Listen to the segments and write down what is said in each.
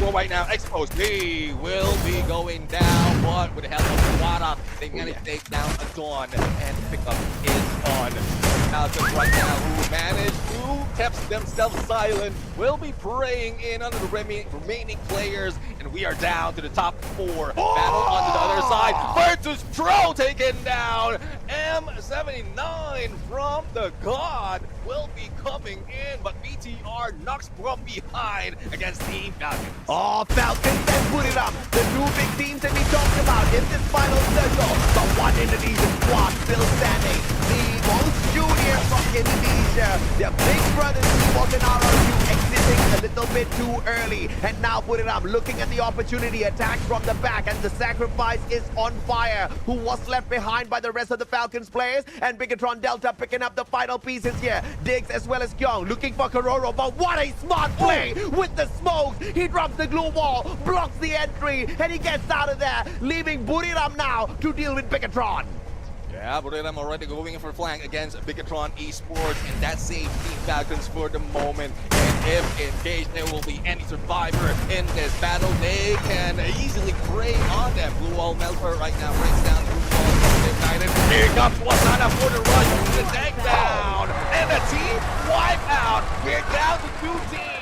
Duo right now, exposed. They will be going down, but with the help of Wada, they managed to take down a Dawn and pick up his on. Falcons right now, who managed to keep themselves silent, will be praying in under the remaining players, and we are down to the top 4. Battle on the other side. Virtus Pro taken down. M79 from the God will be coming in, but BTR knocks from behind against Team Falcons. Oh, Falcons and Buriram, the two big teams that we talked about in this final circle. The one Indonesian squad still standing. The most junior from Indonesia. Their big brothers was in RRQ exiting a little bit too early. And now Buriram looking at the opportunity, attack from the back, and the sacrifice is on fire. Who was left behind by the rest of the Falcons players, and Bigatron Delta picking up the final pieces here. Diggs as well as Kyung looking for Kororo, but what a smart play with the smokes. He drops the glue wall, blocks the entry, and he gets out of there, leaving Buriram now to deal with Bigatron. Yeah, Buriram already going for flank against Bigatron Esports, and that saves Team Falcons for the moment. And if in case there will be any survivor in this battle, they can easily prey on them. Blue Wall Melter right now breaks down Blue Wall United. Here comes Wasana for the rush to the takedown, and the team wipeout. We're down to 2 teams.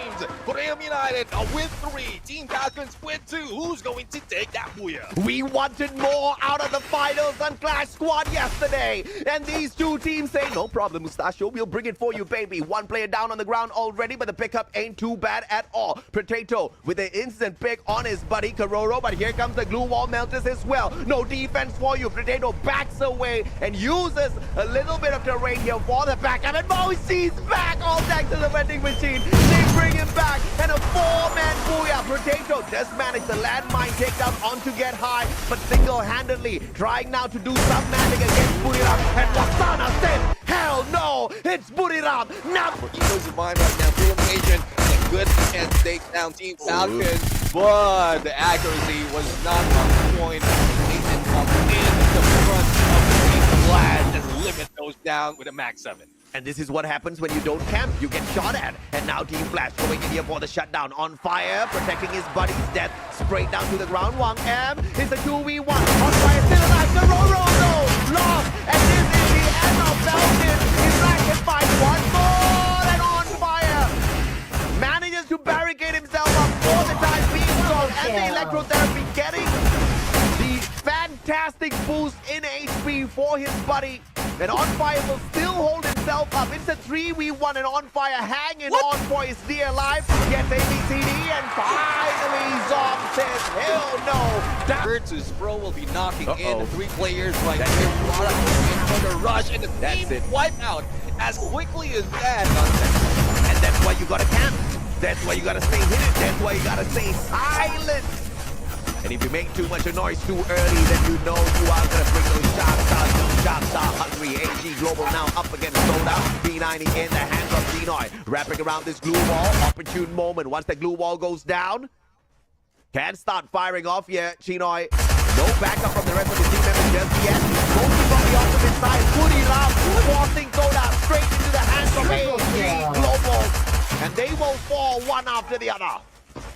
Buriram United with 3, Team Falcons with 2. Who's going to take that booyah? We wanted more out of the finals on Clash Squad yesterday, and these 2 teams say, no problem, Mustachio, we'll bring it for you, baby. 1 player down on the ground already, but the pickup ain't too bad at all. Potato with an instant pick on his buddy Kororo, but here comes the glue wall melters as well. No defense for you. Potato backs away and uses a little bit of terrain here for the backup, and Mosey's back, all thanks to the vending machine. They bring him back, and a 4-man booyah. Potato does manage the landmine takedown onto Get High, but single-handedly trying now to do some magic against Buriram, and Wasana said, hell no, it's Buriram. Now he goes in mind right now, Filmation, and a good chance to take down Team Falcons, but the accuracy was not on point. Nathan comes in the front of the Team Flash and limit those down with a Max 7. And this is what happens when you don't camp. You get shot at. And now Team Flash going in here for the shutdown. On fire, protecting his buddy's death. Sprayed down to the ground. Wang M is a 2v1. On fire, still alive. Kororo, no! Lost. And this is the end of Falcon. He's back and fight one more. And on fire. Manages to barricade himself up for the time being. And the electrotherapy getting the fantastic boost in HP for his buddy. And On Fire will still hold himself up. It's a 3v1 and On Fire hanging on for his dear life. Gets ABCD and finally Zom says, hell no. Virtus Pro will be knocking in the 3 players right here. Product in for the rush, and the team wipe out as quickly as that. And that's why you gotta camp. That's why you gotta stay hidden. That's why you gotta stay silent. And if you make too much noise too early, then you know you are gonna bring those shots out. Those shots are hungry. AG Global now up against Soda. B90 in the hands of Genoy. Wrapping around this glue wall. Opportune moment. Once the glue wall goes down, can start firing off yet. Genoy, no backup from the rest of the team members just yet. Mostly from the opposite side. Buriram forcing Soda straight into the hands of AG Global. And they will fall one after the other.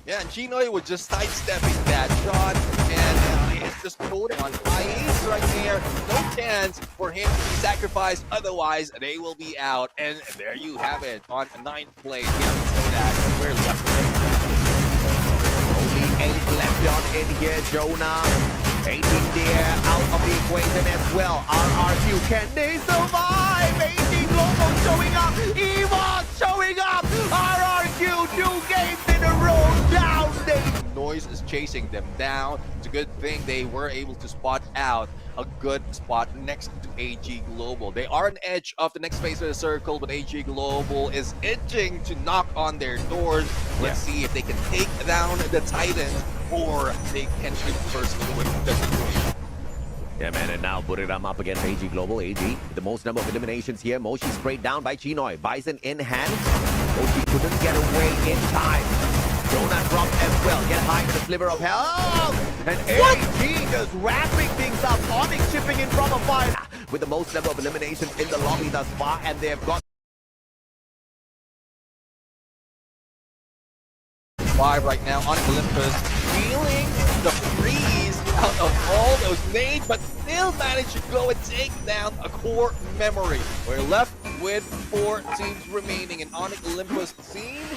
Yeah, and Genoy was just sidestepping that shot, and it's just floating on ice right there. No chance for him to be sacrificed, otherwise they will be out. And there you have it on a 9th place. Yeah, so that we're left with it. Only 8 left on in here, Jonah. 18 there, out of the equation as well. RRQ, can they survive? 18 Global showing up. Evo's showing up. RRQ, 2 games in a row. Down they. Noise is chasing them down. It's a good thing they were able to spot out a good spot next to AG Global. They are an edge of the next phase of the circle, but AG Global is itching to knock on their doors. Let's see if they can take down the Titans, or they can reverse the situation. Yeah, man, and now Buriram up against AG Global. AG, with the most number of eliminations here. Moshi sprayed down by Chinoy. Bison in hand. Moshi couldn't get away in time. Jonah dropped as well. Get high with a sliver of health. And AG just wrapping things up. Onyx chipping in from a fire. With the most number of eliminations in the lobby thus far. And they've got survive right now. Onyx Olympus feeling the freeze out of all those nades, but still managed to go and take down a core memory. We're left with 4 teams remaining, and Onyx Olympus seems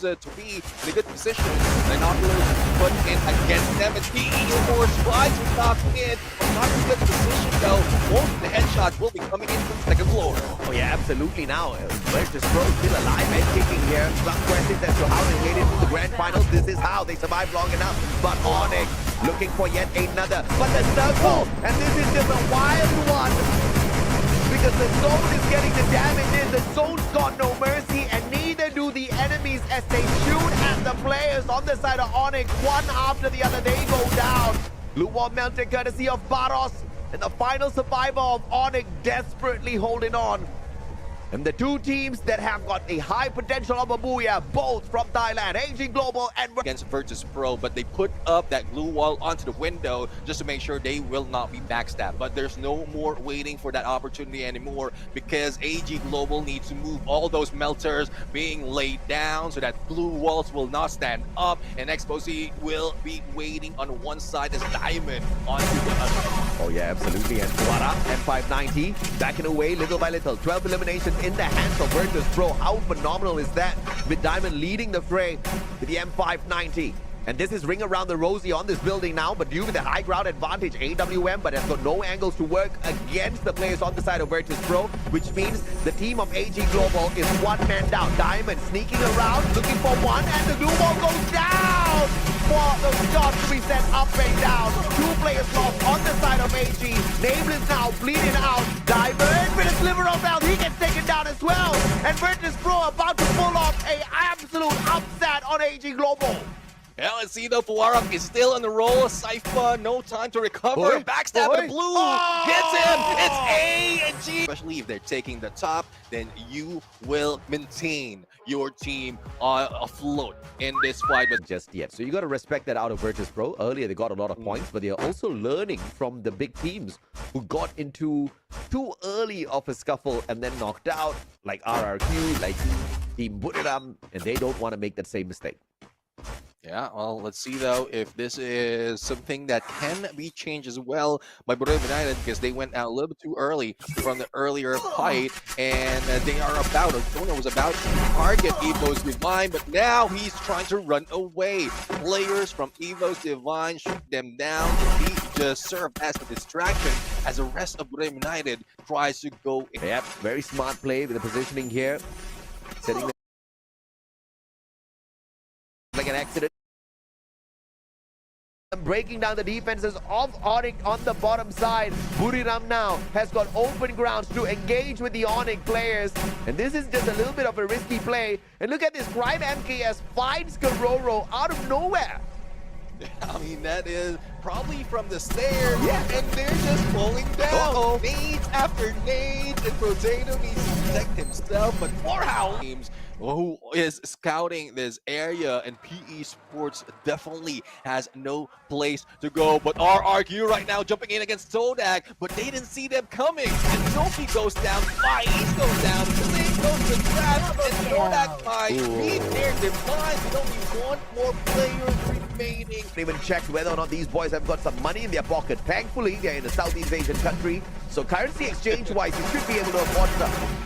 to be in a good position. Binoculars put in against them, and PE4 tries to knock in, but not in a good position though. Most of the headshots will be coming in from second floor. Oh yeah, absolutely now. Virtus Pro still alive and kicking here. Some questions as to how they made it to the grand finals. This is how they survived long enough. But Onyx looking for yet another. But the circle, and this is just a wild one. Because the zone is getting the damage in. The zone's got no mercy, and neither do the enemies as they shoot at the players on the side of Onyx. One after the other, they go down. Blue wall melted courtesy of Baros. And the final survivor of Onyx desperately holding on. And the 2 teams that have got a high potential of a booyah, both from Thailand, AG Global and against Virtus Pro, but they put up that glue wall onto the window just to make sure they will not be backstabbed. But there's no more waiting for that opportunity anymore, because AG Global needs to move all those melters being laid down so that glue walls will not stand up, and Exposé will be waiting on one side as Diamond onto the other. Oh yeah, absolutely. And Wara, M590, backing away little by little. 12 eliminations in the hands of Virtus Pro. How phenomenal is that? With Diamond leading the fray with the M590. And this is ring around the rosy on this building now, but due to the high ground advantage, AWM, but has got no angles to work against the players on the side of Virtus Pro, which means the team of AG Global is 1 man down. Diamond sneaking around, looking for one, and the glue wall goes down for the shot to be sent up and down. 2 players lost on the side of AG. Nameless now bleeding out. Diamond with a sliver of health, he gets taken down as well. And Virtus Pro about to pull off a absolute upset on AG Global. Yeah, let's see though. Puwarak is still on the roll. Sypha, no time to recover. Backstab with blue. Gets him. It's A and G. Especially if they're taking the top, then you will maintain your team afloat in this fight. But Just yet. So you got to respect that out of Virtus Pro. Earlier, they got a lot of points, but they're also learning from the big teams who got into too early of a scuffle and then knocked out, like RRQ, like Team Buriram, and they don't want to make that same mistake. yeah, well, let's see though if this is something that can be changed as well by Buriram United, because they went out a little bit too early from the earlier fight, and they are about, or Tono was about to target Evo's Divine, but now he's trying to run away. Players from Evo's Divine shoot them down, and he just served as a distraction as the rest of Buriram United tries to go in. Yep, very smart play with the positioning here. Setting them like an accident. Breaking down the defenses of Onyx on the bottom side. Buriram now has got open grounds to engage with the Onyx players. And this is just a little bit of a risky play. And look at this, Prime MKS finds Karoro out of nowhere. I mean, that is probably from the stairs, Yeah. and they're just falling down. Uh-oh. Nades after nades, and Potato needs to protect himself, but Warhouse teams who is scouting this area, and PE Sports definitely has no place to go. But RRQ right now jumping in against Sodak, but they didn't see them coming. And Sophie goes down, Faiz goes down, Link goes to trap, and Sodak might beat their demise with only 1 more player remaining. Even checked whether or not these boys have got some money in their pocket. Thankfully, they're in a Southeast Asian country, so currency exchange-wise, you should be able to afford stuff.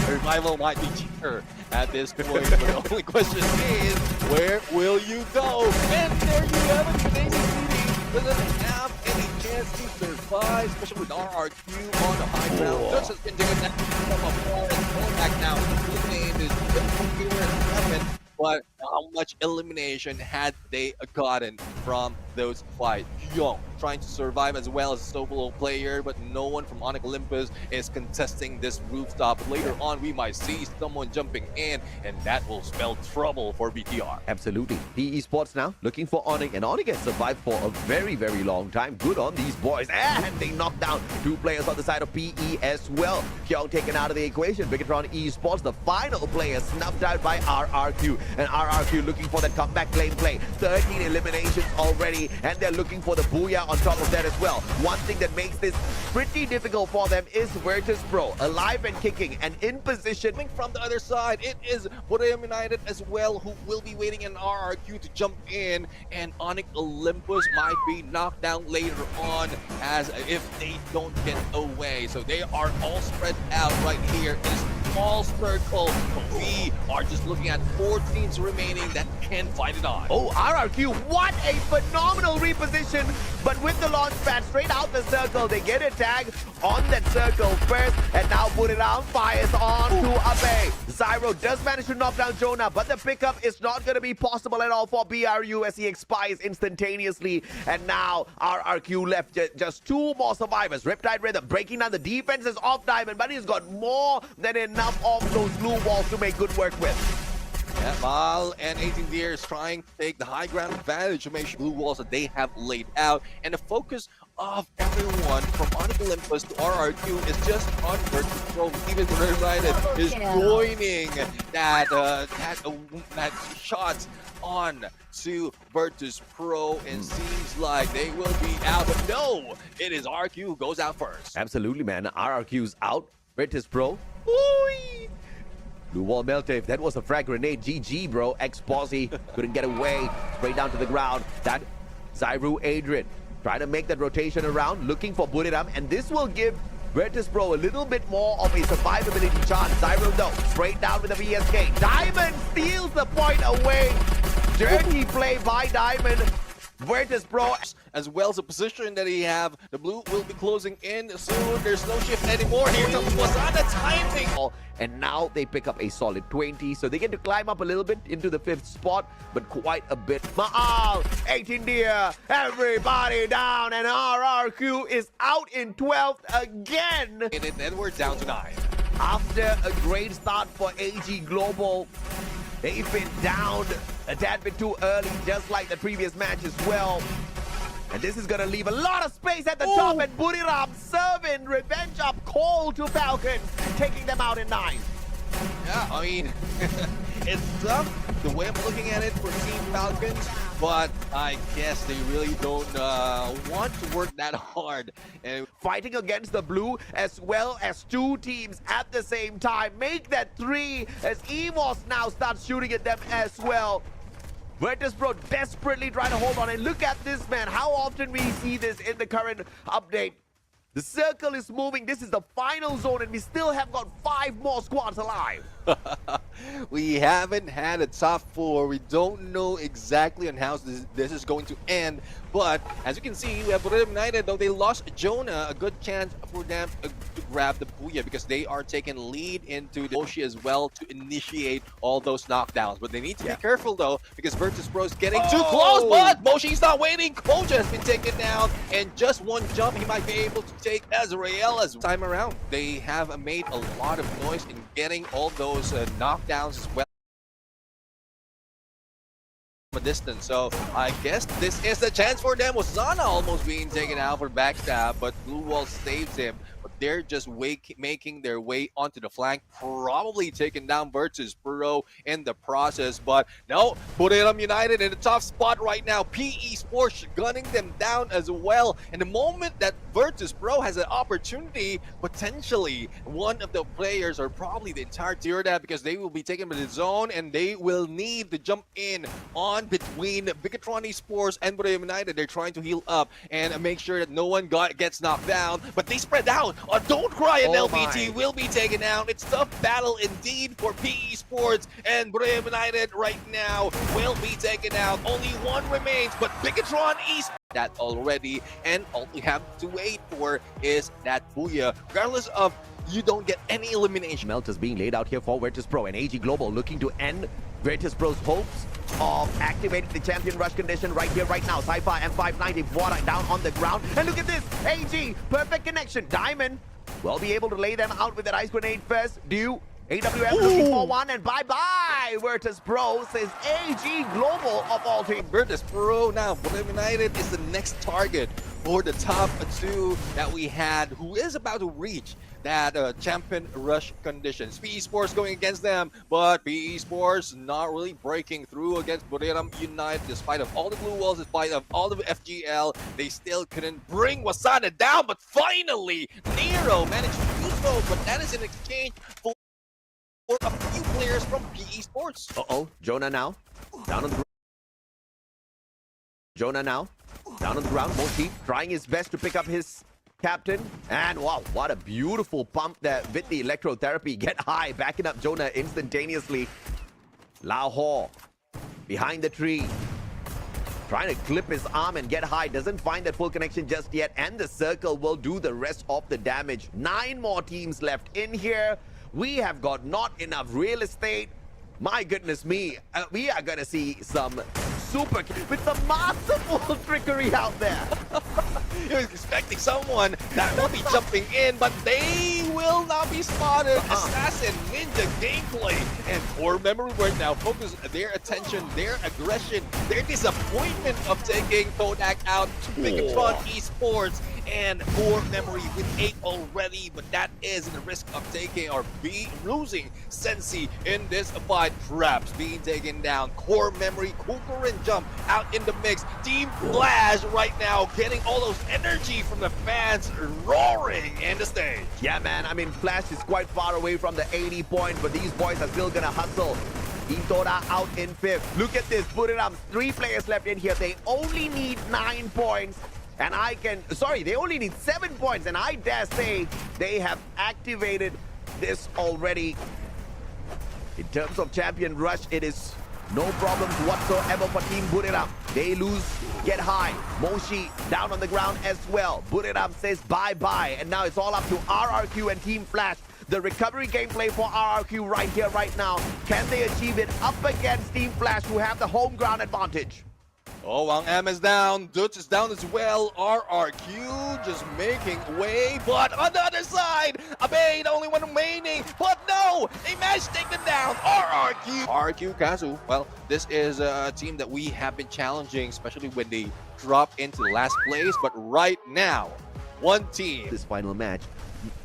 Revival might be cheaper at this point, but the only question is, where will you go? And there you have it, Canadian City doesn't have any chance to survive, especially with RRQ on the high ground. Just has been doing that from afar, and going back now. His name is Ffws 7, but how much elimination had they gotten from those fights? Young trying to survive as well as a solo player, but no one from Onyx Olympus is contesting this rooftop. Later on, we might see someone jumping in, and that will spell trouble for BTR. Absolutely. PE Sports now looking for Onyx, and Onyx has survived for a very, very long time. Good on these boys. And they knocked down 2 players on the side of PE as well. Kyung taken out of the equation. Bigatron Esports, the final player, snuffed out by RRQ. And RRQ looking for that comeback lane play. 13 eliminations already, and they're looking for the booyah on on top of that as well. One thing that makes this pretty difficult for them is Virtus Pro, alive and kicking and in position. Coming from the other side, it is Momentos United as well, who will be waiting in RRQ to jump in, and Onyx Olympus might be knocked down later on as if they don't get away. So they are all spread out right here in a small circle. But we are just looking at 4 teams remaining that can fight it on. Oh, RRQ, what a phenomenal reposition. But with the launch pad straight out the circle, they get a tag on that circle first, and now put it out, fires on to Abe. Zyro does manage to knock down Jonah, but the pickup is not going to be possible at all for BRU as he expires instantaneously. And now RRQ left just 2 more survivors. Riptide Rhythm breaking down the defenses of Diamond, but he's got more than enough of those blue walls to make good work with. Yeah, Val and 18 Deer is trying to take the high ground advantage to make sure blue walls that they have laid out. And the focus of everyone from Onyx Olympus to RRQ is just on Virtus Pro. Even United is joining that shots on to Virtus Pro, and seems like they will be out. But no, it is RRQ who goes out first. Absolutely, man. RRQ's out. Virtus Pro. Ooh. Blue wall melted. That was a frag grenade. GG, bro. X-Posse couldn't get away. Straight down to the ground. That Zyru Adrian trying to make that rotation around, looking for Buriram, and this will give Virtus Pro a little bit more of a survivability chance. Zyru though, straight down with the VSK. Diamond steals the point away. Dirty play by Diamond. Virtus Pro as well as the position that he have. The blue will be closing in soon. There's no shift anymore. Here comes Wasana timing. And now they pick up a solid 20, so they get to climb up a little bit into the 5th spot, but quite a bit. Maal, 18 Deer, everybody down, and RRQ is out in 12th again. And then we're down to 9. After a great start for AG Global, they've been down a tad bit too early, just like the previous match as well. And this is going to leave a lot of space at the top, and Buriram serving revenge up call to Falcons, taking them out in 9. Yeah, I mean, it's tough the way I'm looking at it for Team Falcons, but I guess they really don't want to work that hard. And fighting against the blue as well as 2 teams at the same time. Make that 3 as Ffws now starts shooting at them as well. Virtus Pro desperately trying to hold on, and look at this, man. How often we see this in the current update. The circle is moving. This is the final zone, and we still have got 5 more squads alive. We haven't had a top 4. We don't know exactly on how this is going to end. But as you can see, we have Momentos United, though they lost Jonah, a good chance for them to grab the Booyah because they are taking lead into the Moshi as well to initiate all those knockdowns. But they need to be careful though, because Virtus Pro is getting too close, but Moshi's not waiting. Koja has been taken down, and just one jump he might be able to take Azrael as time around. They have made a lot of noise in getting all those knockdowns as well a distance. So I guess this is the chance for them. Wasana almost being taken out for backstab, but Blue Wall saves him. But they're just making their way onto the flank, probably taking down Virtus Pro in the process. But no, Momentos United in the top spot right now. PE Sports gunning them down as well. And the moment that Virtus Pro has an opportunity, potentially one of the players or probably the entire tier that, because they will be taken by the zone and they will need to jump in on between Bigatron Esports and Momentos United. They're trying to heal up and make sure that no one gets knocked down, but they spread out. Don't Cry and LBT will be taken out. It's tough battle indeed for PE Sports, and Momentos United right now will be taken out. Only one remains, but Bigatron Esports that already, and all we have to wait for is that Booyah. Regardless of you don't get any elimination. Melt is being laid out here for Virtus Pro, and AG Global looking to end Virtus Pro's hopes of activating the champion rush condition right here, right now. Sci-Fi M590 water down on the ground, and look at this, AG, perfect connection. Diamond will be able to lay them out with that ice grenade first. Do AWM looking for one, and bye-bye. Virtus Pro says AG Global of all teams. Virtus Pro now, Momentos United is the next target for the top 2 that we had, who is about to reach that champion rush conditions. PE Sports going against them, but PE Sports not really breaking through against Buriram United despite of all the blue walls, despite of all the FGL. They still couldn't bring Wasana down, but finally Nero managed to do so, but that is in exchange for a few players from PE Sports. Jonah now. Down on the Jonah now. Down on the ground. Moshi trying his best to pick up his captain. And wow, what a beautiful pump there with the electrotherapy. Get high, backing up Jonah instantaneously. Lahore behind the tree. Trying to clip his arm and get high. Doesn't find that full connection just yet. And the circle will do the rest of the damage. 9 more teams left in here. We have got not enough real estate. My goodness me. We are going to see some super with some masterful trickery out there. He was expecting someone that will be jumping in, but they will not be spotted. Assassin, Ninja gameplay, and Core Memory right now focus their attention, their aggression, their disappointment of taking Kodak out to Megatron Esports. And Core Memory with 8 already, but that is the risk of taking or losing Sensi in this fight. Traps being taken down. Core Memory, Cooper and Jump out in the mix. Team Flash right now getting all those energy from the fans roaring in the stage. Yeah, man. I mean, Flash is quite far away from the 80 point, but these boys are still gonna hustle. Team Toda out in 5th. Look at this. Buriram, 3 players left in here. They only need 9 points. And they only need 7 points, and I dare say they have activated this already. In terms of champion rush, it is no problems whatsoever for Team Buriram. They lose, get high. Moshi down on the ground as well. Buriram says bye-bye, and now it's all up to RRQ and Team Flash. The recovery gameplay for RRQ right here, right now. Can they achieve it up against Team Flash, who have the home ground advantage? Oh, Wang M is down. Dutch is down as well. RRQ just making way. But on the other side, Abe, the only one remaining. But no, they managed to take them down. RRQ. RRQ Kazu. Well, this is a team that we have been challenging, especially when they drop into last place. But right now, one team. This final match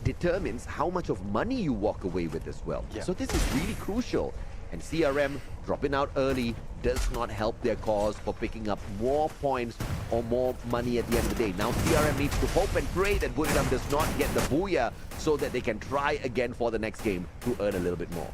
determines how much of money you walk away with as well. Yeah. So this is really crucial. And CRM dropping out early does not help their cause for picking up more points or more money at the end of the day. Now CRM needs to hope and pray that Buriram does not get the booyah so that they can try again for the next game to earn a little bit more.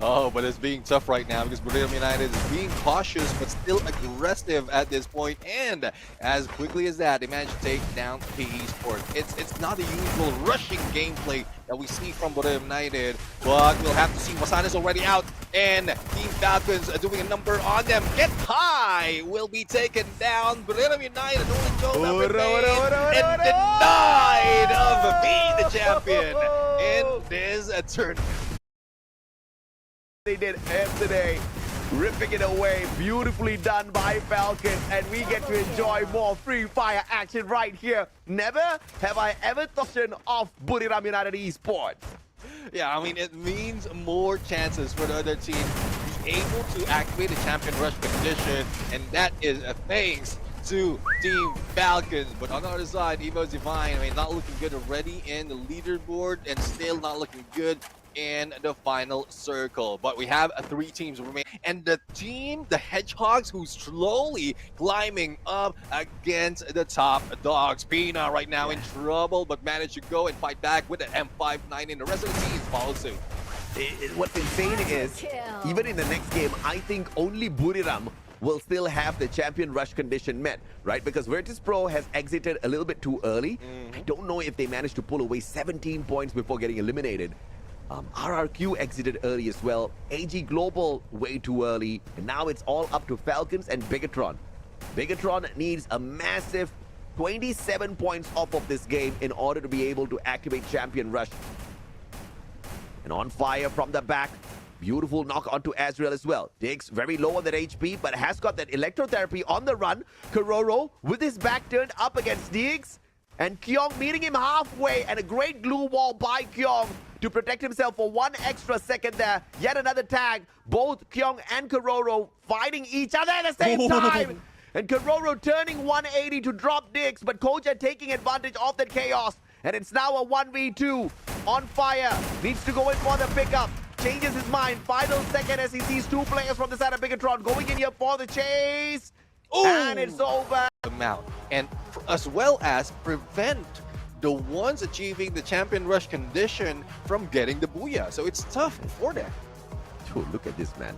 Oh, but it's being tough right now because Buriram United is being cautious but still aggressive at this point. And as quickly as that, they managed to take down PE Sports. It's not the usual rushing gameplay that we see from Buriram United, but we'll have to see. Wasana's already out, and Team Falcons are doing a number on them. Get high will be taken down. Buriram United only Jonah remains and denied of being the champion in this tournament. They did yesterday, ripping it away, beautifully done by Falcons, and we get to enjoy more free fire action right here. Never have I ever thought of Buriram United Esports. Yeah, I mean, it means more chances for the other team to be able to activate the champion rush condition, and that is thanks to Team Falcons. But on the other side, Evo's Divine, I mean, not looking good already in the leaderboard and still not looking good in the final circle. But we have 3 teams remaining, and the team, the Hedgehogs, who's slowly climbing up against the top dogs. Pina right now in trouble, but managed to go and fight back with the M59, and the rest of the teams follow suit. What's insane is, even in the next game, I think only Buriram will still have the champion rush condition met, right? Because Virtus Pro has exited a little bit too early. I don't know if they managed to pull away 17 points before getting eliminated. RRQ exited early as well. AG Global way too early. And now it's all up to Falcons and Bigatron. Bigatron needs a massive 27 points off of this game in order to be able to activate Champion Rush. And on fire from the back. Beautiful knock onto Azrael as well. Diggs very low on that HP, but has got that electrotherapy on the run. Kororo with his back turned up against Diggs. And Kyong meeting him halfway, and a great glue wall by Kyong to protect himself for 1 extra second there. Yet another tag. Both Kyong and Kororo fighting each other at the same time. And Kororo turning 180 to drop Diggs, but Koja taking advantage of that chaos. And it's now a 1v2. on fire. Needs to go in for the pickup. Changes his mind. Final second as he sees two players from the side of Bigatron going in here for the chase. Ooh. And it's over. Amount and as well as prevent the ones achieving the champion rush condition from getting the booyah. So it's tough for them. Dude, look at this, man.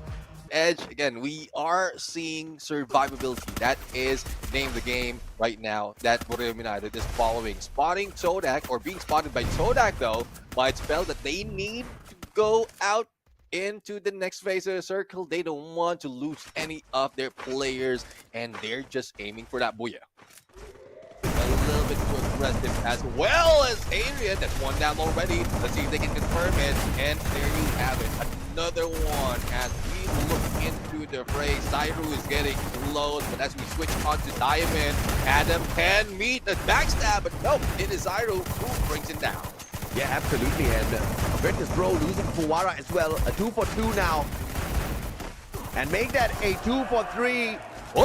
Edge, again, we are seeing survivability. That is name of the game right now that Momentos United is following. Spotting Todak, or being spotted by Todak, though, might spell that they need to go out into the next phase of the circle. They don't want to lose any of their players, and they're just aiming for that booyah. A little bit too aggressive as well as Adrian. That's one down already. Let's see if they can confirm it. And there you have it. Another one as we look into the fray. Zairu is getting close, but as we switch on to Diamond, Adam can meet the backstab, but no, it is Zairu who brings it down. Yeah, absolutely. And Virtus Pro losing Fuwara as well. A 2-for-2 now. And make that a 2-for-3.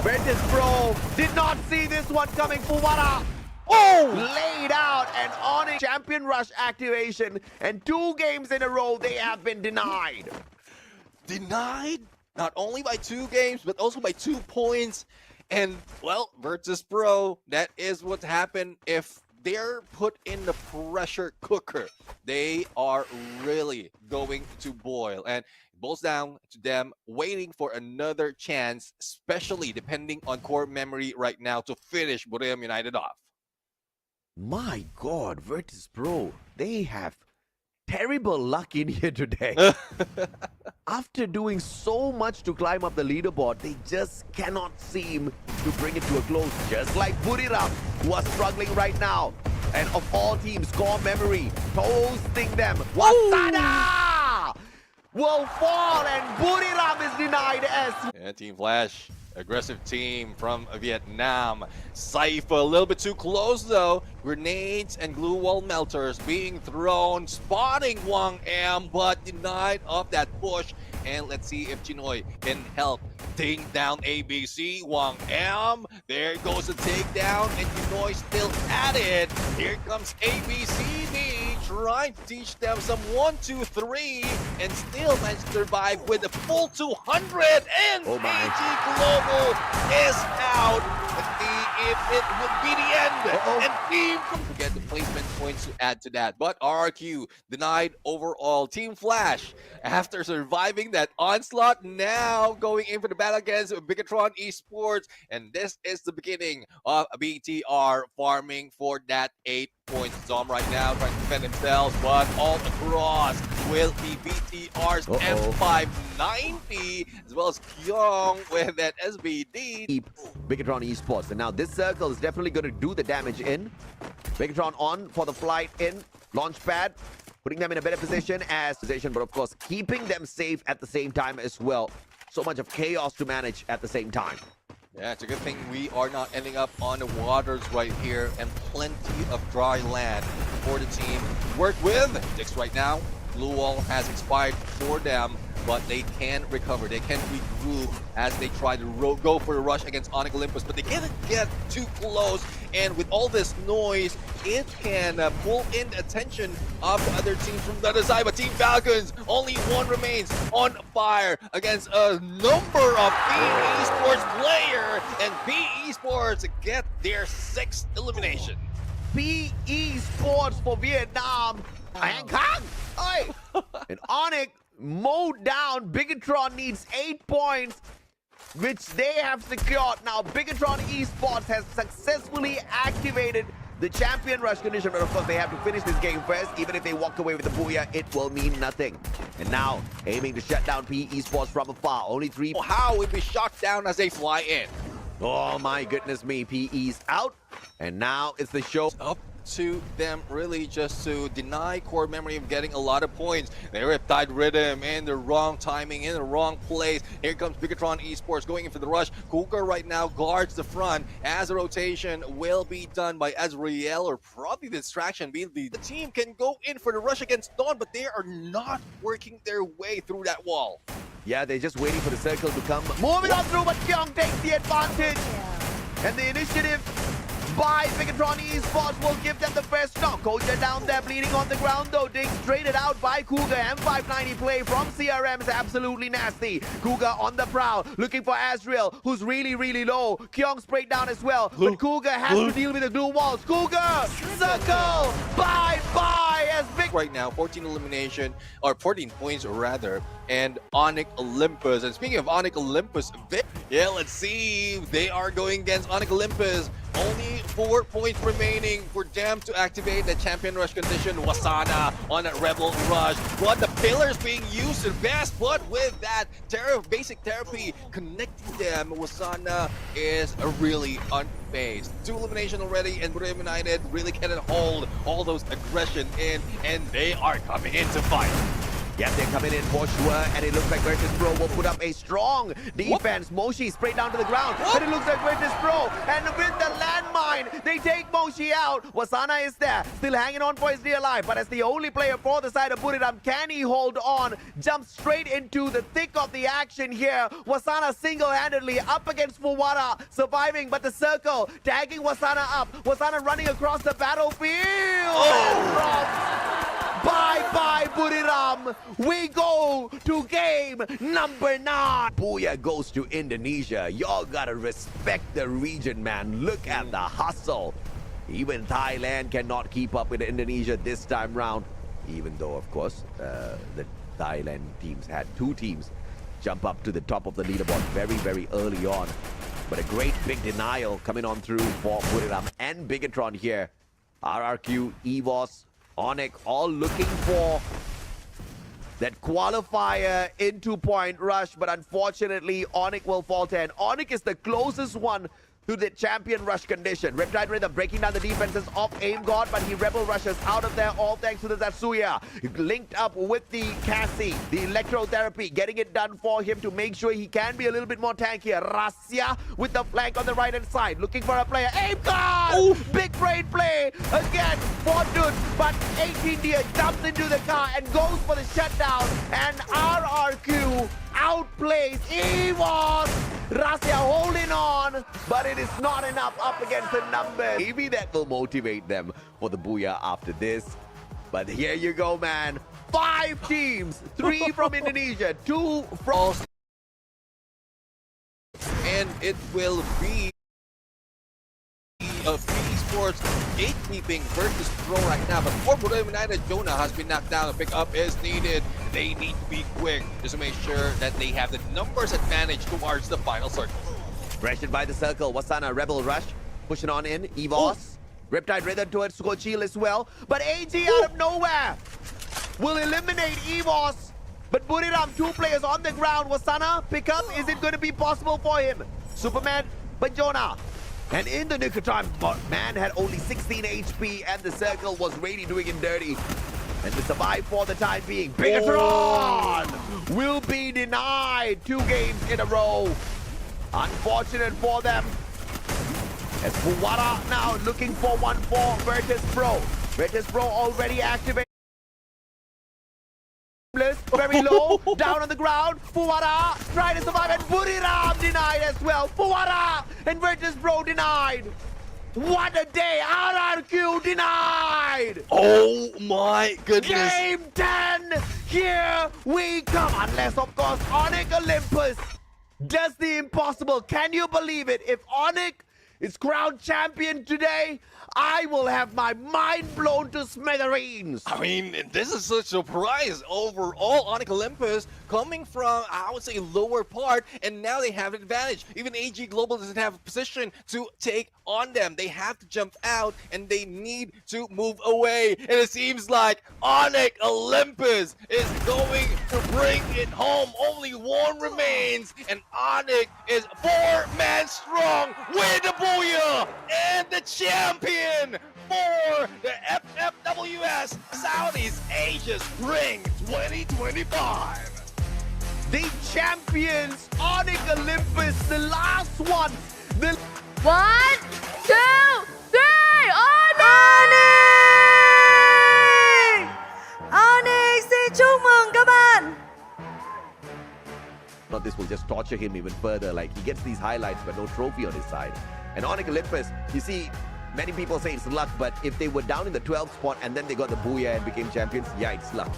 Virtus Pro did not see this one coming. Fuwara laid out and on a champion rush activation. And 2 games in a row they have been denied. Denied not only by 2 games, but also by 2 points. And, well, Virtus Pro, that is what happened if they're put in the pressure cooker. They are really going to boil. And it boils down to them waiting for another chance, especially depending on core memory right now to finish Momentos United off. My God, Virtus Pro, they have terrible luck in here today. After doing so much to climb up the leaderboard, they just cannot seem to bring it to a close. Just like Buriram, who are struggling right now. And of all teams, core memory, toasting them. Wasada will fall and Buriram is denied as... Yeah, Team Flash, aggressive team from Vietnam. Cypher a little bit too close though. Grenades and glue wall melters being thrown, spotting Wang Am, but denied of that push. And let's see if Chinoy can help ding down ABC. Wang Am, there goes the takedown, and Chinoy still at it. Here comes ABCD, trying to teach them some 1, 2, 3, and still managed to survive with a full 200. And AG Global is out. Let's see if it will be the end. And Team forget the placement points to add to that. But RRQ denied overall. Team Flash, after surviving that onslaught, now going in for the battle against Bigatron Esports. And this is the beginning of BTR farming for that 8 points. Zom right now trying to defend themselves, but all across will be BTR's M590, as well as Kyong with that SBD. Bigatron Esports, and now this circle is definitely going to do the damage in. Bigatron on for the flight in, launch pad, putting them in a better position but of course keeping them safe at the same time as well. So much of chaos to manage at the same time. Yeah, it's a good thing we are not ending up on the waters right here, and plenty of dry land for the team to work with. Dix right now, Blue Wall has expired for them, but they can recover. They can regroup as they try to go for the rush against Onyx Olympus, but they can't get too close. And with all this noise, it can pull in the attention of the other teams from the other side. But Team Falcons, only one remains on fire against a number of PE Esports player, and PE Esports get their 6th elimination. PE Esports for Vietnam. Hey. And Onyx mowed down. Bigatron needs 8 points, which they have secured. Now, Bigatron Esports has successfully activated the champion rush condition, but of course they have to finish this game first. Even if they walk away with the booyah, it will mean nothing. And now, aiming to shut down PE Esports from afar. Only 3. How would be shot down as they fly in? Oh my goodness me, PE's out. And now it's the show. Up to them really just to deny core memory of getting a lot of points. They Riptide Rhythm in the wrong timing, in the wrong place. Here comes Bigatron Esports going in for the rush. Kuka right now guards the front as the rotation will be done by Azrael, or probably the distraction being the team can go in for the rush against Dawn, but they are not working their way through that wall. Yeah, they're just waiting for the circle to come. Moving on through, but Kyong takes the advantage. And the initiative by Bigatron Esports will give them the first knock. Koja down there bleeding on the ground though. Dig traded out by Cougar. M590 play from CRM is absolutely nasty. Cougar on the prowl looking for Azrael, who's really low. Kyong sprayed down as well, but Cougar has to deal with the glue walls. Cougar circle bye as Big right now, 14 elimination, or 14 points rather, and Onyx Olympus. And speaking of Onyx Olympus, yeah, let's see. They are going against Onyx Olympus. Only 4 points remaining for them to activate the champion rush condition. Wasana on a rebel rush. But the pillars being used the best, but with that basic therapy connecting them, Wasana is really unfazed. 2 elimination already, and Brim United really cannot hold all those aggression in, and they are coming in to fight. Yes, they're coming in for sure, and it looks like Virtus Pro will put up a strong defense. Moshi sprayed down to the ground, but it looks like Virtus Pro, and with the landmine, they take Moshi out. Wasana is there, still hanging on for his dear life, but as the only player for the side of Buriram, can he hold on? Jumps straight into the thick of the action here. Wasana single-handedly up against Fuwara, surviving, but the circle tagging Wasana up. Wasana running across the battlefield. Bye-bye, Buriram. We go to game number 9. Booyah goes to Indonesia. Y'all gotta respect the region, man. Look at the hustle. Even Thailand cannot keep up with Indonesia this time round. Even though, of course, the Thailand teams had 2 teams jump up to the top of the leaderboard very early on. But a great big denial coming on through for Buriram and Bigatron here. RRQ, Ffws, Onyx all looking for that qualifier into point rush, but unfortunately Onyx will falter, and Onyx is the closest one to the champion rush condition. Riptide Rhythm breaking down the defenses of Aim God, but he rebel rushes out of there, all thanks to the Zatsuya. Linked up with the Cassie, the electrotherapy, getting it done for him to make sure he can be a little bit more tankier. Rasya with the flank on the right hand side, looking for a player. Aim God! Ooh. Big brain play again for Dude, but 18 Deer jumps into the car and goes for the shutdown, and RRQ outplays Ffws. Rasya holding on, but it is not enough up against the numbers. Maybe that will motivate them for the Booyah after this. But here you go, man. 5 teams, 3 from Indonesia, 2 from... And it will be a Esports gatekeeping versus Pro right now, but for Brim United, Jonah has been knocked down. A pickup is needed. They need to be quick just to make sure that they have the numbers advantage towards the final circle. Pressured by the circle, Wasana rebel rush, pushing on in. Ffws, Riptide Rhythm towards Skochil as well, but AG out of nowhere will eliminate Ffws. But Buriram, 2 players on the ground. Wasana pickup, is it going to be possible for him? Superman, but Jonah. And in the nick of time, man had only 16 HP, and the circle was really doing him dirty. And to survive for the time being, Bigatron will be denied 2 games in a row. Unfortunate for them. As Fuwara now looking for one for Virtus Pro. Virtus Pro already activated. Very low, down on the ground. Fuwara trying to survive, and Buriram denied as well. Fuwara and Virtus Pro denied. What a day! RRQ denied! Oh my goodness! Game 10! Here we come! Unless, of course, Onyx Olympus does the impossible. Can you believe it? If Onyx is crowned champion today, I will have my mind blown to smithereens. I mean, this is such a surprise overall. Onyx Olympus coming from, I would say, lower part, and now they have an advantage. Even AG Global doesn't have a position to take on them. They have to jump out, and they need to move away. And it seems like Onyx Olympus is going to bring it home. Only 1 remains, and Onyx is 4-man strong with the Booyah and the champion for the FFWS Southeast Asia Spring 2025. The champions, Onyx Olympus, the last one. 1, 2, 3, Onyx! Onyx xin chúc mừng các bạn. Now this will just torture him even further. Like, he gets these highlights but no trophy on his side. And Onyx Olympus, you see, Many people say it's luck, but if they were down in the 12th spot and then they got the booyah and became champions, yeah, it's luck.